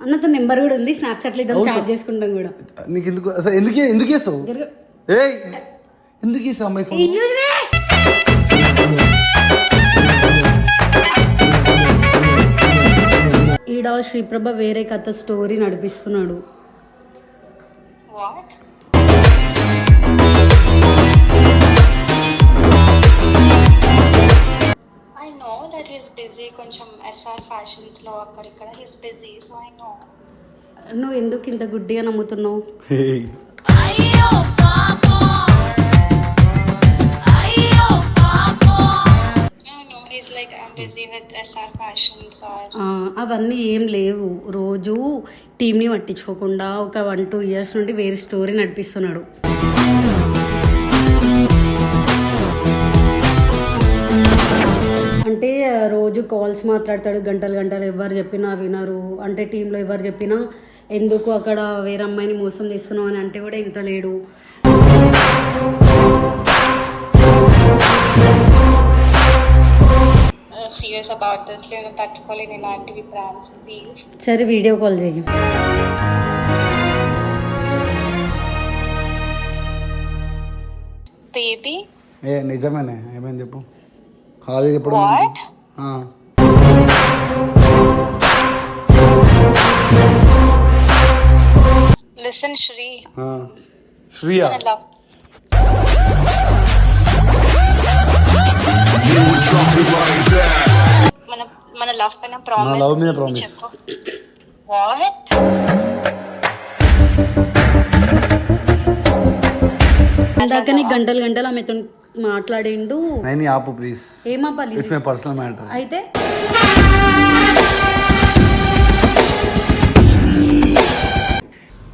అన్నతో నెంబర్ కూడా ఉంది, స్నాప్చాట్ లో ఇద్దరు చాట్ చేసుకుంటాం కూడా. నీకు ఎందుకు అసలు ఎందుకు వేసావు? ఏయ్ ఎందుకు వేసావు అమ్మాయి ఫోన్? ఈడ శ్రీప్రభ వేరే కథ స్టోరీ నడిపిస్తున్నాడు. నువ్వు ఎందుకు ఇంత గుడ్డిగా నమ్ముతున్నావు? అవన్నీ ఏం లేవు. రోజు టీంని పట్టించుకోకుండా ఒక 1-2 years నుండి వేరే స్టోరీ నడిపిస్తున్నాడు. అంటే రోజు కాల్స్ మాట్లాడతాడు గంటలు గంటలు, ఎవరు చెప్పినా వినరు. అంటే టీంలో ఎవరు చెప్పినా ఎందుకు అక్కడ వేరే అమ్మాయిని మోసం చేస్తున్నావు అని అంటే కూడా ఇంత లేడు. సరే వీడియో కాల్ చేయి. బేబీ నిజమేనే, ఏమైంది చెప్పు. హాలీ ఎప్పుడు? లిసన్ శ్రీ. శ్రీయా మన లవ్ పైన ప్రామిస్. లవ్ మీద ప్రామిస్. వాట్? అందాకని గంటలు గంటలు ఆమెతో మాట్లాడిండు. నైని ఆపు ప్లీజ్. ఏమాపాలి? It's my personal matter. అయితే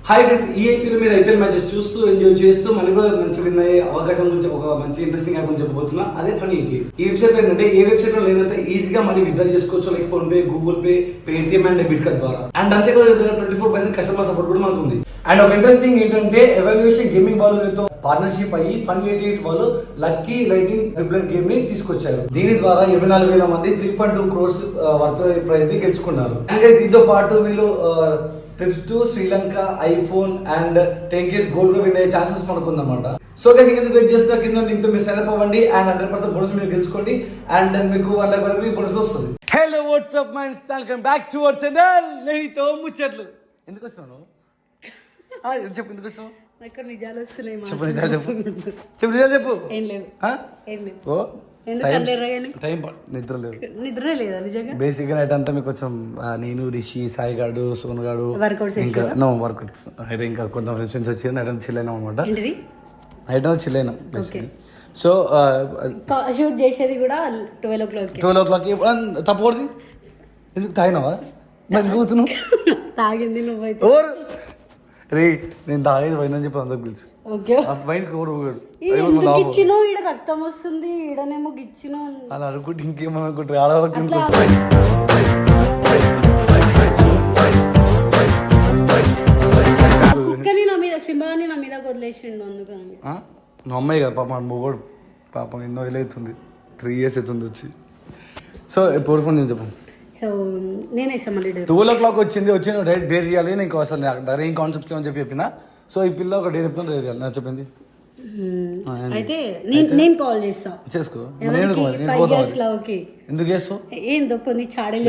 హాయ్ ఫ్రెండ్స్, ఈ ఐపీఎల్ మీరు ఐపీఎల్ మ్యాచెస్ చూస్తూ ఎంజాయ్ చేస్తూ మళ్ళీ కూడా మంచి విన్ అయ్యే అవకాశం గురించి ఒక మంచి ఇంట్రెస్టింగ్ యాప్ గురించి చెప్పబోతున్నా. అదే ఫనీ ఐపీఎల్. ఈ వెబ్సైట్ ఏంటంటే ఏ వెబ్సైట్ లో లేనంత ఈజీగా మనీ విత్డ్రా చేసుకోవచ్చు, like phone pay, Google pay, Paytm and debit card ద్వారా. అండ్ అంతేకాదు 24% కస్టమర్ సపోర్ట్ కూడా మనకు ఉంది. అండ్ ఒక ఇంట్రెస్టింగ్ ఏంటంటే ఎవాల్యుయేషన్ గేమింగ్ వాళ్ళతో పార్ట్నర్షిప్ అయ్యి Fun88 వాళ్ళు లక్కీ లైటింగ్ రిప్లెట్ గేమ్ ని తీసుకొచ్చారు. దీని ద్వారా 24,000 మంది 3.2 crores వర్త్ ప్రైజ్ ని గెలుచుకున్నారు. అండ్ దీంతో పాటు వీళ్ళు trips to Sri Lanka, iPhone and 10 keys gold లో విన్ అయ్యే ఛాన్సెస్ మనకు ఉందన్నమాట. సో గైస్ ఇంకా వెయిట్ చేస్తున్న కింద లింక్ తో మీరు సైన్ అప్ అవ్వండి అండ్ 100% బోనస్ మీరు గెలుచుకోండి అండ్ మీకు 1 lakh వరకు బోనస్ వస్తుంది. Hello WhatsApp mines, welcome back to our channel నేనితో ముచ్చట్లు. ఎందుకు వచ్చినావు? చెప్పు ఎందుకు వచ్చినావు? నాకు నిజాలు వస్తున్నాయి. చెప్పు. ఏం లేదు. నిద్ర లేదా నిజంగా? బేసిక్ గా నైట్ అంతా మీకు కొంచెం నేను, రిషి, సాయి గాడు, సోను గాడు ఇంకా వర్కౌట్స్ అయితే ఇంకా కొంత ఫ్రెండ్స్ వచ్చి నైట్ అంతా చిల్ అయినాం అనమాట. నైట్ అంతా చిల్ అయినాం బేసిక్లీ. సో షూట్ చేసేది కూడా 12 o'clock. తప్పకూడదు. ఎందుకు తాగినావా? మరి కూర్చున్నావు. తాగింది నువ్వైతే. రే నేను తాగేది వైన్ అని చెప్పి అందరికి తెలుసు. వైన్ గిచ్చినో ఈడ రక్తం వస్తుంది, ఈడనేమో గిచ్చినో అలా అనుకుంటే ఇంకేమో అనుకుంటారు. ఆడవాళ్ళకి నా మీద సింబాని నా మీద వదిలేసిండు. అందుకని నువ్వు అమ్మాయి కదా పాపం, మొగోడు పాపం ఎన్నో ఏళ్ళు అవుతుంది, 3 years అవుతుంది వచ్చి. సో ఎప్పుడు ఫోన్ నేను చెప్పు. సో నేనే ఇస్తాను మళ్ళీ 12 o'clock వచ్చింది డైరెక్ట్ డేర్ చేయాలి. నేను అసలు నాకు ఏం కాన్సెప్ట్ అని చెప్పిన. సో ఈ పిల్ల ఒక డేర్ చెప్తాను, డేర్ చేయాలి. నాకు చెప్పింది అయితే నేను కాల్ చేస్తా. చేసుకో. ఎందుకు చేస్తావు? ఏందో కొన్ని చాడీలు.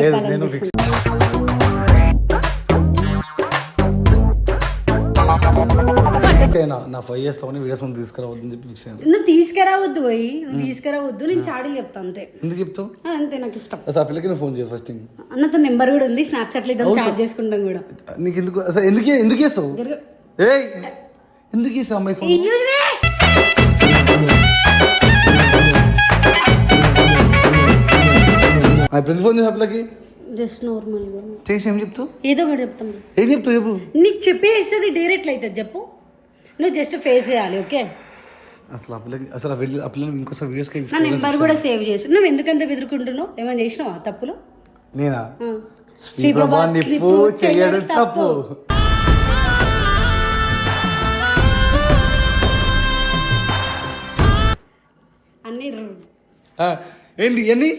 నా 5 years వీడియోస్ ముందు తీసుకురావద్దని చెప్పి ఫిక్స్ అయ్యాను. నువ్వు తీసుకురావద్దు పోయి, నువ్వు తీసుకురావద్దు. నేను చాడీలు చెప్తా అంతే. ఎందుకు చెప్తావు? అంతే, నాకు ఇష్టం. అసలు ఆ పిల్లకి ఫోన్ చేసి ఫస్ట్ థింగ్. అన్నతో నెంబర్ కూడా ఉంది, స్నాప్చాట్ లో ఇద్దరు చాట్ చేసుకుంటాం కూడా. నీకు ఎందుకు అసలు ఎందుకు చేస్తావు? ఏయ్ ఎందుకు చేస్తావు అమ్మాయి ఫోన్? ఫ్రెండ్స్ ఫోన్ చేసి పిల్లకి జస్ట్ నార్మల్ గా చేసి ఏం చెప్తావు? ఏదో ఒకటి చెప్తాం. ఏం చెప్తావు చెప్పు. నీకు చెప్పేస్తుంది డైరెక్ట్ అవుతుంది. చెప్పు, నువ్వు జస్ట్ ఫేస్ చేయాలి. ఓకే? అసలు ఆ పిల్లలు ఇంకోసారి వీడియోస్ నా నెంబర్ కూడా సేవ్ చేసి. నువ్వు ఎందుకంత బెదురుకుంటున్నావు? ఏమైనా చేసినావా తప్పులు? నేనా? శ్రీప్రభ నిప్పు చెయ్యడు తప్పు. అన్ని ఏంటి అన్ని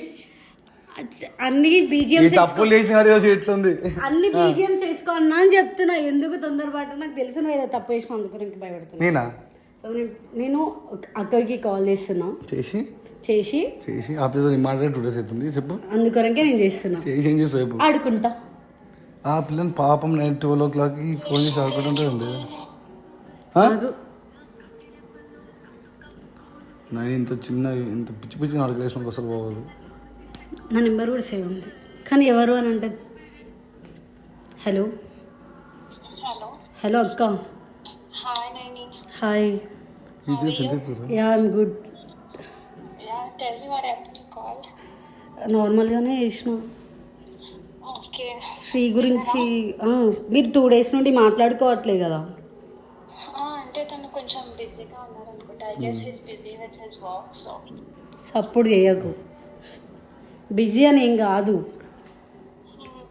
అన్ని ఈ బీజిఎంస్ తప్పులు చేసిన వాడి రోజు ఎట్లుంది అన్ని బీజిఎంస్ వేసుకోన్నా అని చెప్తున్నా. ఎందుకు తొందరపాటు, నాకు తెలుసు నువ్వు ఏదో తప్పు వేసిన అందుకు నీకు భయపడుతున్నా. నేనా నేను అక్కడికి కాల్ చేస్తున్నా, చేసి ఆఫీస్లో మాట్లాడి 2 days అవుతుంది. చెప్పు. అందుకొరకే నేను చేస్తున్నా. చేసి ఏం చేస్తావు? ఆడుకుంటా. ఆ పిల్లని పాపం నైట్ 12 o'clock ఫోన్ చేసి ఆడుకుంటుంటుంది. నేను ఇంత చిన్న ఇంత పిచ్చి పిచ్చి ఆడుకోలేసిన అసలు బాగోదు. నా నెంబర్ కూడా సేవ్ ఉంది కానీ ఎవరు అని అంటే. హలో హలో అక్క. హాయ్. Yeah I'm good. నార్మల్గానే చేసిన. శ్రీ గురించి మీరు 2 days నుండి మాట్లాడుకోవట్లేదు కదా. అంటే తను కొంచెం బిజీగా ఉన్నారు అనుకుంటా. I guess his busy with his work. So support చేయకు. బిజీ అని ఏం కాదు.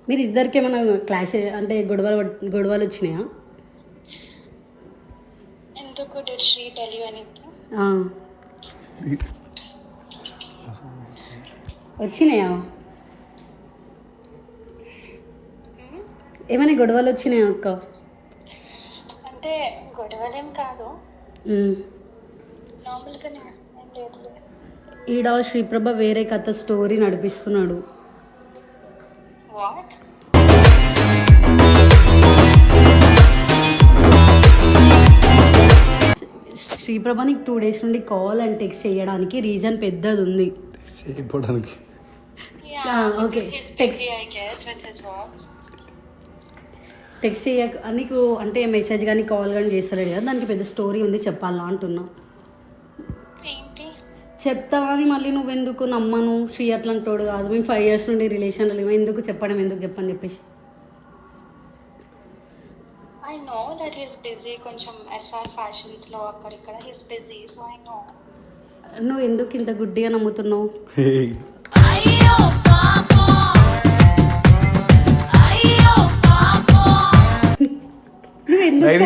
మీరు ఇద్దరికి ఏమైనా క్లాస్ అంటే గొడవలు వచ్చినాయా? ఎందుకు did Sri tell you anything? వచ్చినాయా? ఏమైనా గొడవలు వచ్చినాయా అక్క? అంటే గొడవలేం కాదు, నార్మల్గానే ఏం లేదు. ఈడ శ్రీప్రభ వేరే కథ స్టోరీ నడిపిస్తున్నాడు. వాట్? శ్రీప్రభ నీకు 2 days నుండి కాల్ అండ్ టెక్స్ట్ చేయడానికి రీజన్ పెద్దది ఉంది. ఓకే టెక్స్ట్ చేయక నీకు అంటే మెసేజ్ కానీ కాల్ కానీ చేస్తలేడు కదా, దానికి పెద్ద స్టోరీ ఉంది చెప్పాలా అంటున్నా. చెప్తా కానీ మళ్ళీ నువ్వెందుకు నమ్మను, శ్రీ అట్లాంటోడు కాదు, మేము 5 years నుండి రిలేషన్లో లేము, ఎందుకు చెప్పడం ఎందుకు చెప్పని చెప్పేసి. I know that he's busy కొంచెం SR ఫ్యాషన్స్ లో అక్కడ ఇక్కడ he's busy, so I know. నువ్వు ఎందుకు ఇంత గుడ్డిగా నమ్ముతున్నావు? నువ్వు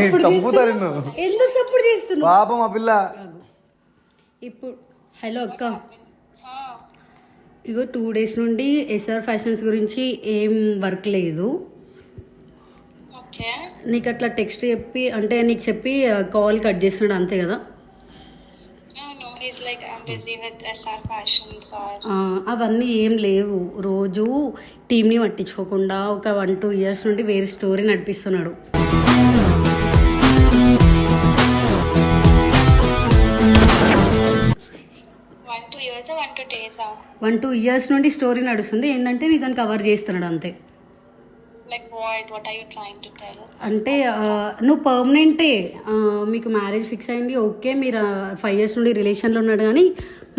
ఎందుకు సపోర్ట్ చేస్తున్నావు పాపం ఆ పిల్ల? ఇప్పుడు హలో అక్క, ఇగో 2 days నుండి ఎస్ఆర్ ఫ్యాషన్స్ గురించి ఏం వర్క్ లేదు. నీకు అట్లా టెక్స్ట్ చెప్పి అంటే నీకు చెప్పి కాల్ కట్ చేస్తున్నాడు అంతే కదా. అవన్నీ ఏం లేవు. రోజు టీంని పట్టించుకోకుండా ఒక 1-2 years నుండి వేరే స్టోరీ నడిపిస్తున్నాడు. 1-2 years నుండి స్టోరీ నడుస్తుంది. ఏంటంటే నీ దాన్ని కవర్ చేస్తున్నాడు అంతే. అంటే నువ్వు పర్మనెంటే, మీకు మ్యారేజ్ ఫిక్స్ అయింది ఓకే, మీరు 5 years నుండి రిలేషన్లో ఉన్నాడు, కానీ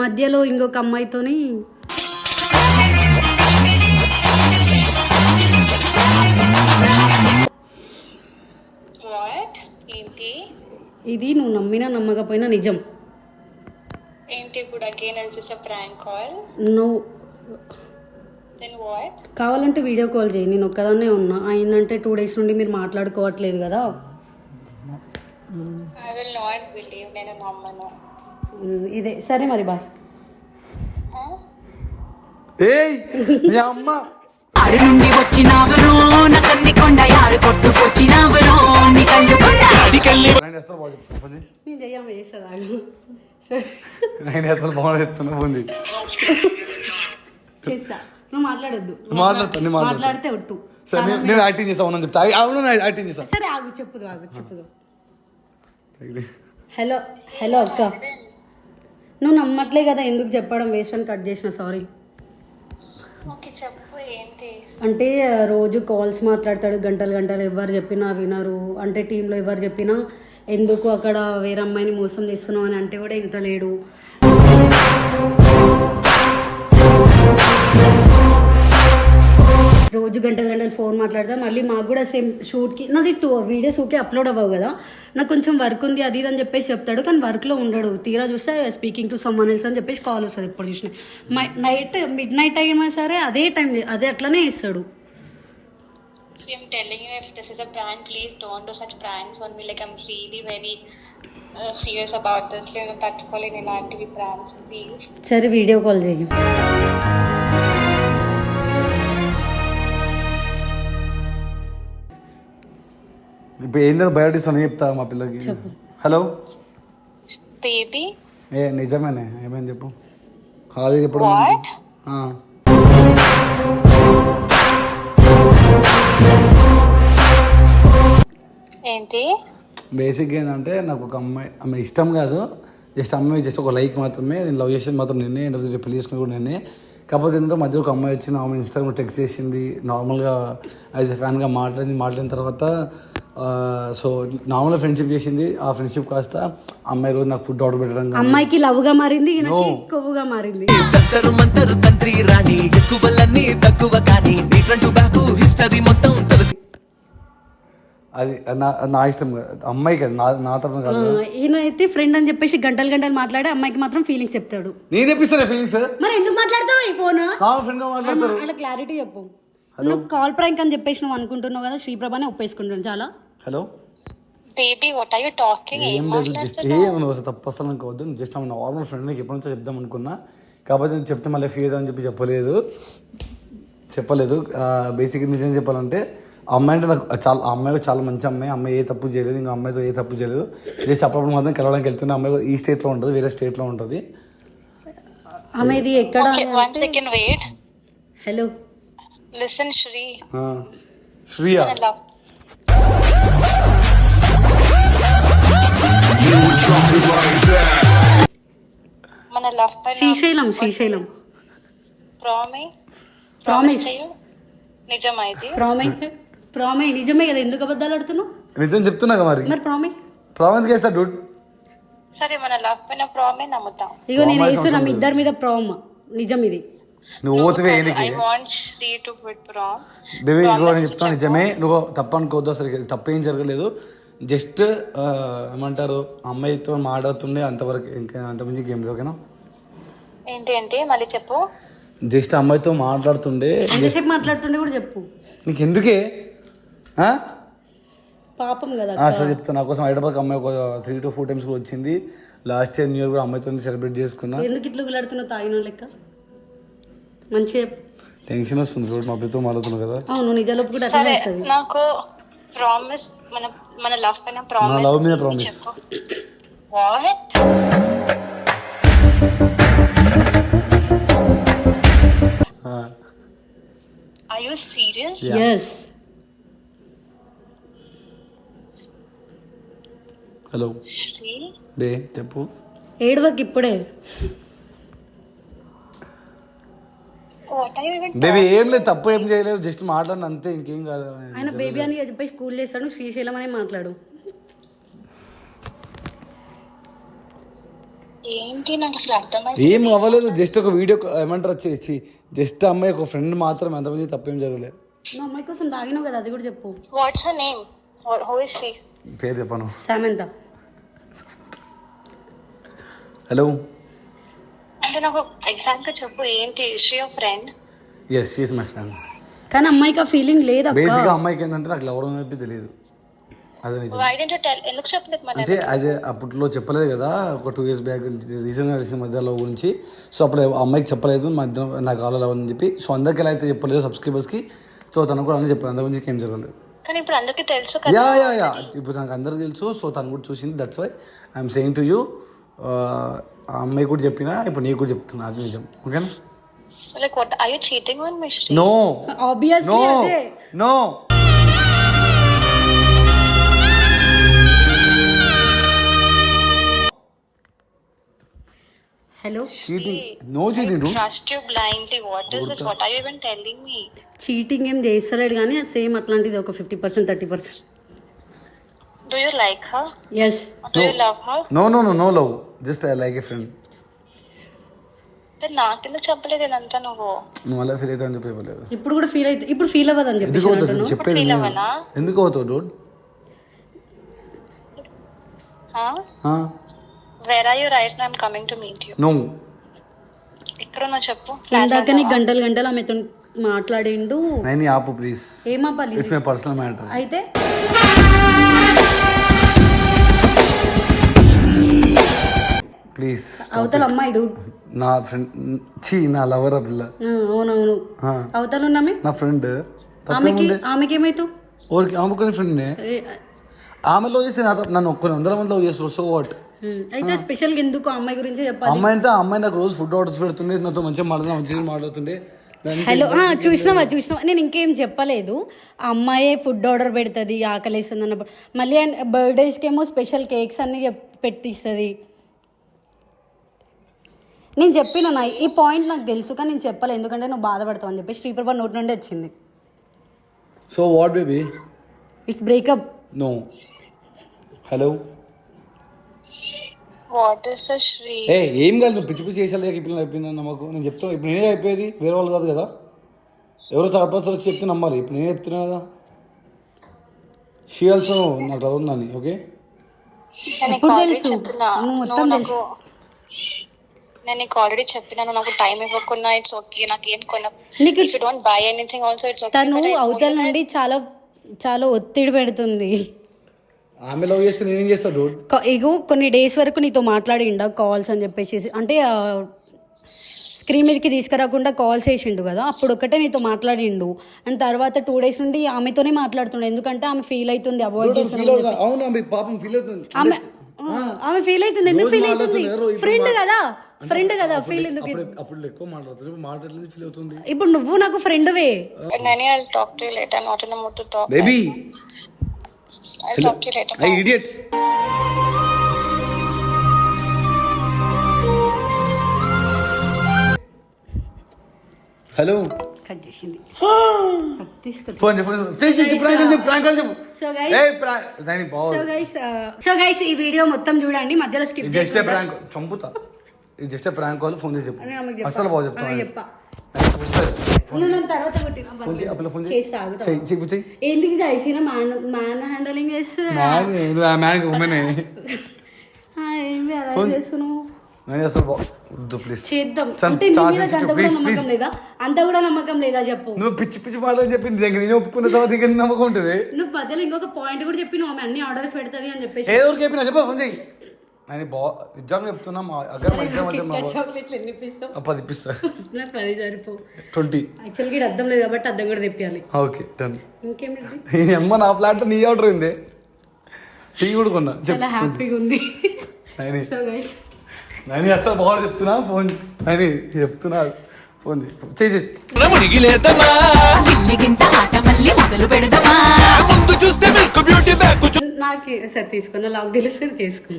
మధ్యలో ఇంకొక అమ్మాయితోని ఇది నువ్వు నమ్మినా నమ్మకపోయినా నిజం. నువ్వు కావాలంటే వీడియో కాల్ చేయి, నేను ఒక్కదాన్నే ఉన్నా. అయిందంటే 2 days నుండి మీరు మాట్లాడుకోవట్లేదు కదా. ఇదే సరే మరి బాయ్. ఆడి నుండి వచ్చినవరో నా కంది కొండ యాడు కొట్టుకొచ్చినవరో నీ కండు కొండ నేను చెయ్యమ్మ చేస్తుందా? చేస్తా, నువ్వు మాట్లాడొద్దు. మాట్లాడితే ఒట్టు. నేను యాక్టింగ్ చేస్తాను చెప్తా. యాక్టింగ్ చేస్తా. సరే ఆగు, చెప్పుదు. హలో హలో అక్క, నువ్వు నమ్మట్లే కదా, ఎందుకు చెప్పడం వేస్ట్ అని కట్ చేసిన. సారీ. అంటే రోజు కాల్స్ మాట్లాడతాడు గంటలు ఎవరు చెప్పినా వినరు. అంటే టీంలో ఎవరు చెప్పినా ఎందుకు అక్కడ వేరే అమ్మాయిని మోసం చేస్తున్నావు అని అంటే కూడా ఇంత లేడు. రోజు గంటలు ఫోన్ మాట్లాడతా. మళ్ళీ మాకు కూడా సేమ్ షూట్కి నాది 2 videos ఓకే అప్లోడ్ అవ్వవు కదా, నాకు కొంచెం వర్క్ ఉంది అది అని చెప్పేసి చెప్తాడు, కానీ వర్క్లో ఉండడు. తీరా చూస్తే స్పీకింగ్ టు సమ్మన్ ఎల్స్ అని చెప్పేసి కాల్ వస్తుంది. ఎప్పుడు చూసినా నైట్ midnight అయినా సరే అదే టైం అదే అట్లనే ఇస్తాడు. I'm telling you, if this is a prank, please don't do such pranks on me. Like, I'm really very serious about this. You know, తట్టుకోలేని ఇలాంటివి pranks, please. సరే వీడియో కాల్ చేయి. ఇప్పుడు ఏంటో బయోటిక్స్ అని చెప్తా మా పిల్లకి. హలో బేబీ నిజమేనే, ఏమైంది చెప్పు. హాలి ఎప్పుడు? ఏంటి? బేసిక్గా ఏంటంటే నాకు ఒక అమ్మాయి ఇష్టం కాదు, జస్ట్ అమ్మాయి జస్ట్ ఒక లైక్ మాత్రమే. నేను లవ్ చేసేది మాత్రం నేనే, పెళ్లి చేసుకుని కూడా నేనే. కాకపోతే ఏంటంటే మధ్యలో ఒక అమ్మాయి వచ్చింది, ఆమె ఇన్స్టాగ్రామ్ టెక్స్ట్ చేసింది, నార్మల్గా యాజ్ ఎ ఫ్యాన్గా మాట్లాడిన తర్వాత సో నార్మల్గా ఫ్రెండ్షిప్ చేసింది. ఆ ఫ్రెండ్షిప్ కాస్త అమ్మాయి రోజు నాకు ఫుడ్ ఆర్డర్ పెట్టడం, అమ్మాయికి లవ్గా మారింది, కొవ్వుగా మారింది. అది నా ఇష్టం కాదు, అమ్మాయి కాదు, నా తరపున కాదు. ఈయన అయితే ఫ్రెండ్ అని చెప్పేసి గంటలు గంటలు మాట్లాడి అమ్మాయికి మాత్రం ఫీలింగ్స్ చెప్తాడు. నేను తెప్పిస్తాను ఫీలింగ్స్. మరి ఎందుకు మాట్లాడతావు ఈ ఫోన్? ఫ్రెండ్ గా మాట్లాడతారు. అలా క్లారిటీ చెప్పు. నువ్వు కాల్ ప్రాంక్ అని చెప్పేసి నువ్వు అనుకుంటున్నావు కదా, శ్రీప్రభానే ఒప్పేసుకుంటాను చాలా. Hello baby, what are you talking? ఏం లేదు, జస్ట్ ఏమన్నా తప్పు అసలు అనుకోవద్దు. జస్ట్ ఆమె నార్మల్ ఫ్రెండ్, నీకు ఎప్పటి నుంచో చెప్దాం అనుకున్నా, కాకపోతే చెప్తే మళ్ళీ ఫీజ్ అని చెప్పి చెప్పలేదు. బేసిక్గా నిజం చెప్పాలంటే అమ్మాయి అంటే నాకు చాలా, అమ్మాయి చాలా మంచి అమ్మాయి ఏ తప్పు చేయలేదు, ఇంకా అమ్మాయితో ఏ తప్పు చేయలేదు. జస్ట్ అప్పుడప్పుడు మాత్రం కలవడానికి వెళ్తున్నా. అమ్మాయి ఈ స్టేట్లో ఉంటుంది, వేరే స్టేట్లో ఉంటుంది. ఆమెది ఎక్కడ? One second wait. Hello listen Sri. Sriya మన లవ్ పైన శ్రీశైలం ప్రామిస్ నిజమా ఇది? ప్రామిస్ నిజమే కదా, ఎందుకు అబద్ధాలు ఆడుతున్నావు? నిజం చెప్తున్నా మరి ప్రామిస్ చేస్తా డూడ్. సరే, మన లవ్ పైన ప్రామిస్ నమ్ముతాం. ఇగో నేను వేస్తున్నా మీ ఇద్దరి మీద ప్రామ్, నిజం ఇది. నువ్వు ఓతివే I want Sri to quit prom. Baby ఇగో నేను చెప్తాను నిజమే, నువ్వు తప్పు అనుకోవద్దు, అసలు తప్పేం జరగలేదు. జస్ట్ ఏమంటారు, అమ్మాయితో మాట్లాడుతుండే అంతవరకు, ఇంకా అంతమంది గేమ్. ఓకేనా? ఏంటి మళ్ళీ చెప్పు. జస్ట్ అమ్మాయితో మాట్లాడుతుండే కూడా చెప్పు. నీకు ఎందుకే పాపం కదా. అసలు చెప్తాను, నా కోసం హైదరాబాద్ అమ్మాయి ఒక 3 to 4 times కూడా వచ్చింది. లాస్ట్ ఇయర్ న్యూ ఇయర్ కూడా అమ్మాయితో సెలబ్రేట్ చేసుకున్నా. ఎందుకు ఇట్లా గులాడుతున్నావు తాగిన లెక్క? మంచిగా టెన్షన్ వస్తుంది రోడ్ మా పిల్లతో మాట్లాడుతున్నావు కదా. అవును, నిజాలు కూడా సరే, నాకు ప్రామిస్, మన లవ్ పైన ప్రామిస్. నా లవ్ మీద promise. What? Are you serious? Yes. Hello Sri డే చెప్పు. ఏడవకి ఇప్పుడే. What are you even baby ఏం లేదు, తప్పు ఏం చేయలేదు, జస్ట్ మాట్లాడిన అంతే, ఇంకేం కాదు. ఆయన బేబీ అని చెప్పేసి స్కూల్ చేస్తాడు, శ్రీశైలం అని మాట్లాడు. ఏంటి నాకు అసలు అర్థమైంది. ఏం అవ్వలేదు, జస్ట్ ఒక వీడియో ఏమంటారు వచ్చేసి, జస్ట్ అమ్మాయి ఒక ఫ్రెండ్ మాత్రం, ఎంతమంది తప్పేం జరగలేదు. నువ్వు అమ్మాయి కోసం తాగినావు కదా, అది కూడా చెప్పు. What's her name? Who is she? పేరు చెప్పను. సమంత. హలో అంటే నాకు ఎగ్జాక్ట్ గా చెప్పు, ఏంటి? She your friend? yes she is my friend. కానీ అమ్మాయికి ఆ ఫీలింగ్ లేదు అక్క. బేసిక్గా అమ్మాయికి ఏంటంటే నాకు లవర్ అని చెప్పి తెలియదు, అదే నిజం. Why didn't you tell? ఎందుకు చెప్పలేదు మరి? అంటే అదే అప్పట్లో చెప్పలేదు కదా, ఒక 2 years బ్యాక్ రీజన్ మధ్యలో గురించి. సో అప్పుడు అమ్మాయికి చెప్పలేదు మధ్య నాకు కావాలి అని చెప్పి. సో అందరికి ఎలా అయితే చెప్పలేదు సబ్స్క్రైబర్స్కి, సో తను కూడా అన్నీ చెప్పలేదు, అంత గురించి ఏం జరగలేదు. కానీ ఇప్పుడు అందరికీ తెలుసు కదా. యా ఇప్పుడు నాకు అందరికి తెలుసు. సో తను కూడా చూసింది, that's why I'm saying to you. ఆ అమ్మాయి కూడా చెప్పినా, ఇప్పుడు నీకు కూడా చెప్తున్నా, అది నిజం. ఓకేనా? Like what? Are you cheating on me? No. Obviously. No. Hello. Cheating. No cheating. I trust you blindly. What is this? What are you even telling me? Cheating ఏం చేస్తలేడు కానీ సేమ్ అట్లాంటిది ఒక 50% 30%. Do you like her? Yes. Do you love her? No love. Just I like a friend. నాకెందుకు చెప్పలేదు ఇదంతా నువ్వు? నువ్వు అలా ఫీల్ అవుతావు అని చెప్పి ఇవ్వలేదు. ఇప్పుడు కూడా ఫీల్ అయితే, ఇప్పుడు ఫీల్ అవ్వదు అని చెప్పి చెప్పేది. ఎందుకు అవుతావు Dude? Where are you right now? I'm coming to meet you. No. ఎక్కడున్నా చెప్పు. ఇందాకనే గంటలు ఆమెతో మాట్లాడిండు. నైని ఆపు ప్లీజ్. ఏమాపాలి? It's my personal matter. అయితే ప్లీజ్. అవతల అమ్మాయి డూడ్ నా ఫ్రెండ్, నా లవర్. ఆ పిల్ల. అవునవును. అవతల ఉన్నామే నా ఫ్రెండ్. ఆమెకి ఏమైతు? ఆమెకు ఫ్రెండ్. ఆమె లవ్ చేసి నన్ను కొన్ని 100 మంది లవ్ చేస్తారు. So what? అయితే స్పెషల్గా ఎందుకు ఆ అమ్మాయి గురించి చెప్పాలి? అమ్మాయి అంటే అమ్మాయి నాకు రోజు ఫుడ్ ఆర్డర్స్ పెడుతుండే, నాతో మంచిగా మాట్లాడుతుండే. హలో చూసినావా నేను ఇంకేం చెప్పలేదు. ఆ అమ్మాయే ఫుడ్ ఆర్డర్ పెడుతుంది, ఆకలేస్తుంది అన్నప్పుడు. మళ్ళీ బర్త్డేస్కి ఏమో స్పెషల్ కేక్స్ అన్ని పెట్టిస్తుంది. నేను చెప్పిన ఈ పాయింట్ నాకు తెలుసు, కానీ నేను చెప్పలేదు ఎందుకంటే నువ్వు బాధపడతావు అని చెప్పి శ్రీప్రభ నోటి నుండి వచ్చింది. So what baby? It's breakup. No. Hello what is the Sri? ఏం కాదు, నువ్వు పిచ్చి పిచ్చి చేసేలా ఇప్పుడు అయిపోయింది నమ్మకు. నేను చెప్తాను ఇప్పుడు, నేనే అయిపోయేది, వేరే వాళ్ళు కాదు కదా. ఎవరో తరపతి వచ్చి చెప్తే నమ్మాలి. ఇప్పుడు నేనే చెప్తున్నా కదా. షీ ఆల్సో నాకు చదువుందని. ఓకే ఎప్పుడు తెలుసు? నువ్వు మొత్తం తెలుసు. నేను నీకు ఆల్రెడీ చెప్పినాను, నాకు టైం ఇవ్వకున్నా ఇట్స్ ఓకే, నాకేం కొన్నా. నీకు if you don't by anything also it's okay. తను అవతల నుండి చాలా చాలా ఒత్తిడి పెడుతుంది. ఆమె లవ్ చేస్తే నేనేం చేస్తాను డూడ్? ఇగో కొన్ని డేస్ వరకు నీతో మాట్లాడిండా కాల్స్ అని చెప్పేసి, అంటే స్క్రీన్ మీదకి తీసుకురాకుండా కాల్స్ వేసిండు కదా, అప్పుడు ఒక్కటే నీతో మాట్లాడిండు. అండ్ తర్వాత 2 days నుండి ఆమెతోనే మాట్లాడుతుండే, ఎందుకంటే ఆమె ఫీల్ అవుతుంది, అవాయిడ్ చేస్తుంది. అవును ఆమె పాపం ఫీల్ అవుతుంది. ఆమె ఫీల్ అవుతుంది. ఎందుకు ఫీల్ అవుతుంది? ఫ్రెండ్ కదా ఫీల్ ఎందుకు? అప్పుడు ఎక్కువ మాట్లాడుతుంది, మాట్లాడలేదు ఫీల్ అవుతుంది. ఇప్పుడు నువ్వు నాకు ఫ్రెండ్వే. Nani, I'll talk to you later. I'm not in a mood to talk. Baby I'll talk to you later. I idiot. Hello cut చేసింది. తీసుకొచ్చి ఫోన్ సో గైస్ ఈ వీడియో మొత్తం చూడండి, మధ్యలో స్కిప్ జస్ట్ ప్రాంక్ చంపుతా. ఇది జస్ట్ ప్రాంక్ కాల్. ఫోన్ చేసి చెప్పు. అసలు బాగా చెప్తాను. చెప్పా తర్వాత ఎందుకు గైస్ మ్యాన్ హ్యాండలింగ్ చేస్తున్నావు? చేద్దాం అంటే నీ మీద అంత కూడా నమ్మకం లేదా? అంత కూడా నమ్మకం లేదా చెప్పు. నువ్వు పిచ్చి పిచ్చి మాటలు చెప్పింది దగ్గర నేను ఒప్పుకున్న తర్వాత ఇంకా నమ్మకం ఉంటుంది. నువ్వు మధ్యలో ఇంకొక పాయింట్ కూడా చెప్పి నువ్వు అన్ని ఆర్డర్స్ పెడతాది అని చెప్పేసి ఏదో చెప్పినా చెప్పా ఫోన్ చేయి. నేను నిజంగా చెప్తున్నా, చాక్లెట్లు ఎన్ని ఇప్పిస్తావు? 10 ఇప్పిస్తా. 10 సరిపో. 20 యాక్చువల్గా ఇది అర్థం లేదు కాబట్టి అర్థం కూడా తెప్పియాలి. Okay done. ఇంకేమిటి అమ్మ నా ఫ్లాట్ నీ ఆర్డర్ అయింది, టీ కూడా కొన్నా. చాలా హ్యాపీగా ఉంది. నేను అసలు బాగా చెప్తున్నా, ఫోన్ అని చెప్తున్నా, ఫోన్ చేసి నాకు సార్ తీసుకున్నా, లాక్ తెలిస్తే చేసుకో.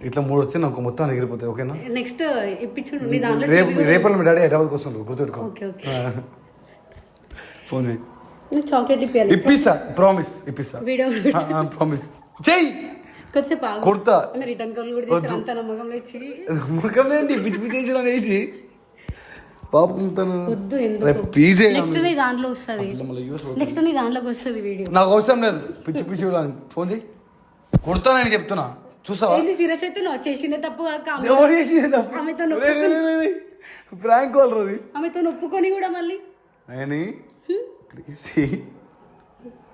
ఇట్లా 3 వస్తే నాకు మొత్తం ఎగిరిపోతాయి. ఓకేనా? నెక్స్ట్ ఇప్పించు నీ దాంట్లో. రేపటి మీ డాడీ హైదరాబాద్కి వస్తుంది, గుర్తుపెట్టుకో. ఓకే ఫోన్ చేయి. చాక్లెట్ ఇప్పియాలి. ఇప్పిస్తా, ప్రామిస్ ఇప్పిస్తా. వీడియో ప్రామిస్ చెయ్యి. కొద్దిసేపు కుర్తా రిటర్న్ కాల్ కూడా చేసి అంత నమ్మకంలో ఇచ్చి ముఖం ఏంటి పిచ్చి పిచ్చి చేసి వేసి పాపం తను వద్దు. ఎందుకు నెక్స్ట్ నీ దాంట్లో వస్తుంది, నెక్స్ట్ నీ దాంట్లోకి వస్తుంది వీడియో. నాకు అవసరం లేదు పిచ్చి పిచ్చి ఫోన్ చేయి. కుడతా నేను చెప్తున్నా, చూస్తావా? సీరియస్ అయితే నువ్వు చేసిందే తప్పు కాక ఎవరు చేసిందే తప్పు? ప్రాంక్ కాల్ రోజు ఆమెతో ఒప్పుకొని కూడా మళ్ళీ అని ప్లీజ్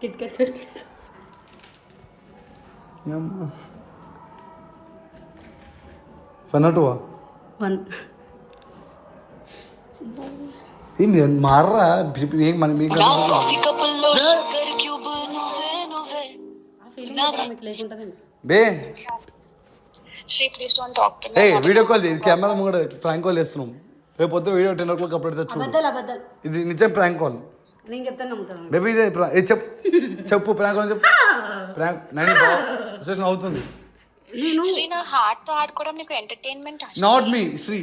కిట్ కట్ ఫన్నటువా 1 ఏంటి మారరా మన బే వీడియో కాల్ కెమెరా ముంగడ ప్రాంక్ కాల్ చేస్తున్నాం. రేపు పొద్దు వీడియో 10 o'clock అప్లోడ్ చూడు. ఇది నిజం ప్రాంక్ కాల్. నేను చెప్తాను నమ్ముతాను. బేబీ ఇదే చెప్పు ప్రాంక్ కాల్ చెప్పు. ప్రాంక్ నేను అవుతుంది. శ్రీ నా హార్ట్ తో ఆడుకోవడం నీకు ఎంటర్టైన్మెంట్? Not me Shri.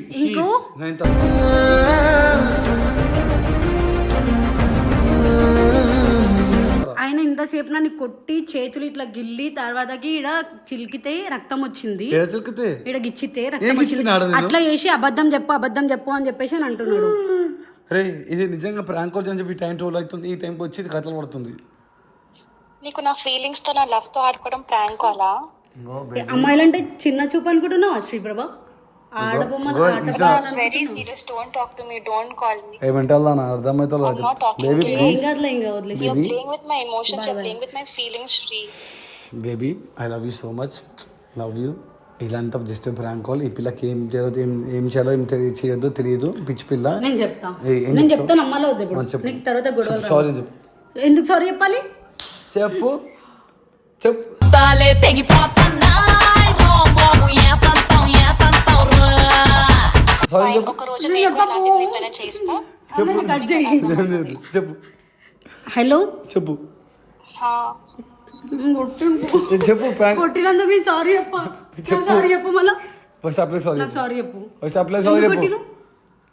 ఆయన ఇంతసేపు నన్ను కొట్టి చేతులు ఇట్లా గిల్లి తర్వాతకి ఈడ చిలికితే రక్తం వచ్చింది, ఈడ గిచ్చితే రక్తం వచ్చింది. అట్లా చేసి అబద్ధం చెప్పు అని చెప్పేసి అని అంటున్నాడు. అరే ఇది నిజంగా ప్రాంక్ కాల్ అని చెప్పి టైం టోల్ అవుతుంది. ఈ టైంకి వచ్చి కథలు పడుతుంది. నీకు నా ఫీలింగ్స్ తో నా లవ్ తో ఆడుకోవడం ప్రాంక్ కాలా? అమ్మాయిలంటే చిన్న చూపు అనుకుంటున్నావా Sriprabha? Very serious. Don't talk to me, don't call me. ఏమంటారా అర్థమైతే baby please. You're playing with my emotions, you're playing with my feelings, Shri. Baby I love you so much, love you. ఇలాంటి just prank call. ఈ పిల్లకి ఏం చేయదు, ఏం చేయాలో ఏం చేయొద్దో తెలియదు, పిచ్చి పిల్ల. నేను చెప్తాను నమ్మాలో వద్దు. తర్వాత గొడవ. సారీ చెప్పు. ఎందుకు సారీ చెప్పాలి? చెప్పు. చెప్పు. తాలే తెగిపోతున్నాయ్ బాబు ఏతంతం సారీ Fine, చెప్పు. ఒక రోజు నేను అలాంటి ట్రిప్ అయినా చేస్తా. కట్ చేయి. చెప్పు హలో చెప్పు హా, చెప్పు ప్రాంక్ కొట్టినందుకు నేను సారీ చెప్ప సారీ చెప్పు మళ్ళా ఫస్ట్ అప్లై సారీ నాకు సారీ చెప్పు ఫస్ట్ అప్లై సారీ ఎందుకు చెప్పు. కొట్టినావు?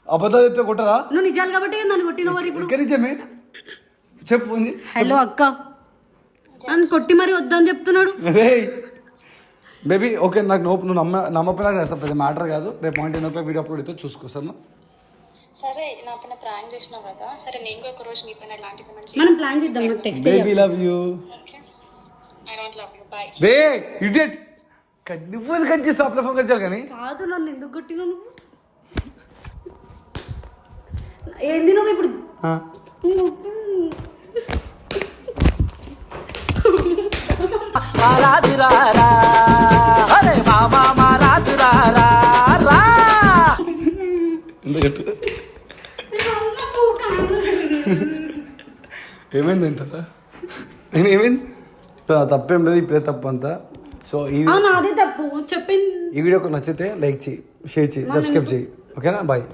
అబద్ధాలు చెప్తే కొట్టరా? నువ్వు నిజాలు కాబట్టి నన్ను కొట్టిన మరి ఇప్పుడు ఎక్కడి నుంచే చెప్పు ఉంది. హలో అక్క నన్ను కొట్టి మరి వద్దని చెప్తున్నాడు. రే బేబీ ఓకే నాకు నువ్వు నమ్మపోయినా చేస్తాను, పెద్ద మ్యాటర్ కాదు. రేపు పాయింట్ అయినా వీడియో అప్లోడ్ అయితే చూసుకోసాను. సరే నా పైన ప్రాంక్ చేసినావు కదా, సరే నేను కూడా ఒక రోజు నీ పైన ఇలాంటిది మంచి మనం ప్లాన్ చేద్దాం నాకు text baby love you. I don't love you, by. Ray idiot నువ్వు కట్ చేస్తా అప్లై ఫోన్ కట్టారు కానీ కాదు నన్ను ఎందుకు కొట్టినావు నువ్వు? ఏంది నువ్వు ఇప్పుడు ఎందుకంటే ఏమైంది అంటారా? నేను ఏమైంది తప్పేం లేదు, ఇప్పుడే తప్పు అంతా. సో నాదే తప్పు చెప్పింది. ఈ వీడియోకి నచ్చితే లైక్ చేయి, షేర్ చేయి, సబ్స్క్రైబ్ చేయి. ఓకేనా? బాయ్.